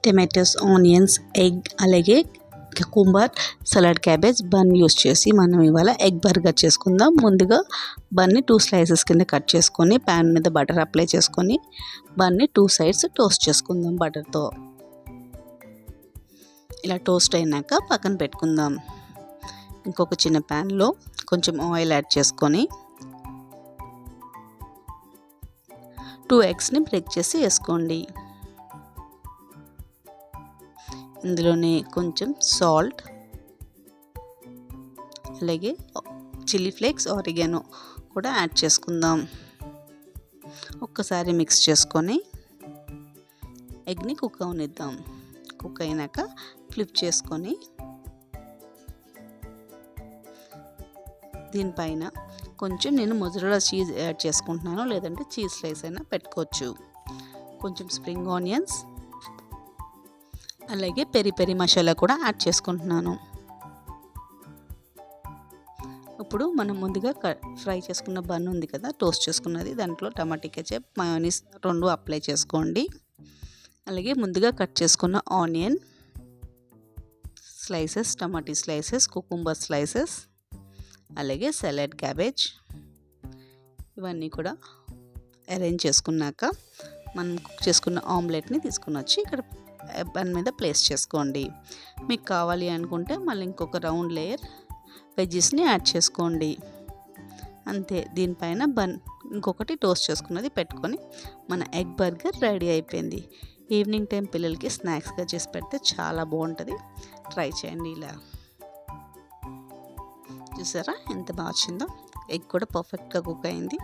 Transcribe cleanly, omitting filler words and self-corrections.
Tomatoes, onions, egg అలాగే cucumber, salad cabbage, bun use చేసి మనం ఇవాళ ఎగ్ బర్గర్ చేసుకుందాం. ముందుగా బన్ని 2 స్లైసెస్ కింద కట్ చేసుకొని ప్యాన్ మీద బటర్ అప్లై చేసుకొని బన్ని 2 సైడ్స్ టోస్ట్ చేసుకుందాం బటర్తో. ఇలా టోస్ట్ అయినాక పక్కన పెట్టుకుందాం. ఇంకొక చిన్న ప్యాన్లో కొంచెం ఆయిల్ యాడ్ చేసుకొని 2 ఎగ్స్ని బ్రేక్ చేసి వేసుకోండి. ఇందులోనే కొంచెం సాల్ట్ అలాగే చిల్లీ ఫ్లేక్స్, ఆరిగానో కూడా యాడ్ చేసుకుందాం. ఒక్కసారి మిక్స్ చేసుకొని ఎగ్ని కుక్ అవనిద్దాం. కుక్ అయినాక ఫ్లిప్ చేసుకొని దీనిపైన కొంచెం నేను మొజరెల్లా చీజ్ యాడ్ చేసుకుంటున్నాను, లేదంటే చీజ్ స్లైస్ అయినా పెట్టుకోవచ్చు. కొంచెం స్ప్రింగ్ ఆనియన్స్ అలాగే పెరి పెరి మసాలా కూడా యాడ్ చేసుకుంటున్నాను. ఇప్పుడు మనం ముందుగా ఫ్రై చేసుకున్న బన్ ఉంది కదా, టోస్ట్ చేసుకున్నది, దాంట్లో టమాటా కెచప్, మయోనీస్ 2 అప్లై చేసుకోండి. అలాగే ముందుగా కట్ చేసుకున్న ఆనియన్ స్లైసెస్, టమాటా స్లైసెస్, కుకుంబర్ స్లైసెస్ అలాగే సలాడ్ క్యాబేజ్ ఇవన్నీ కూడా అరేంజ్ చేసుకున్నాక మనం కుక్ చేసుకున్న ఆమ్లెట్ని తీసుకుని వచ్చి ఇక్కడ బన్ మీద ప్లేస్ చేసుకోండి. మీకు కావాలి అనుకుంటే మళ్ళీ ఇంకొక రౌండ్ లేయర్ వెజ్జెస్ని యాడ్ చేసుకోండి. అంతే, దీనిపైన బన్ ఇంకొకటి టోస్ట్ చేసుకున్నది పెట్టుకొని మన ఎగ్ బర్గర్ రెడీ అయిపోయింది. ఈవినింగ్ టైం పిల్లలకి స్నాక్స్గా చేసి పెడితే చాలా బాగుంటుంది. ట్రై చేయండి. ఇలా చూసారా ఎంత బాగా వచ్చిందో. ఎగ్ కూడా పర్ఫెక్ట్గా కుక్ అయింది.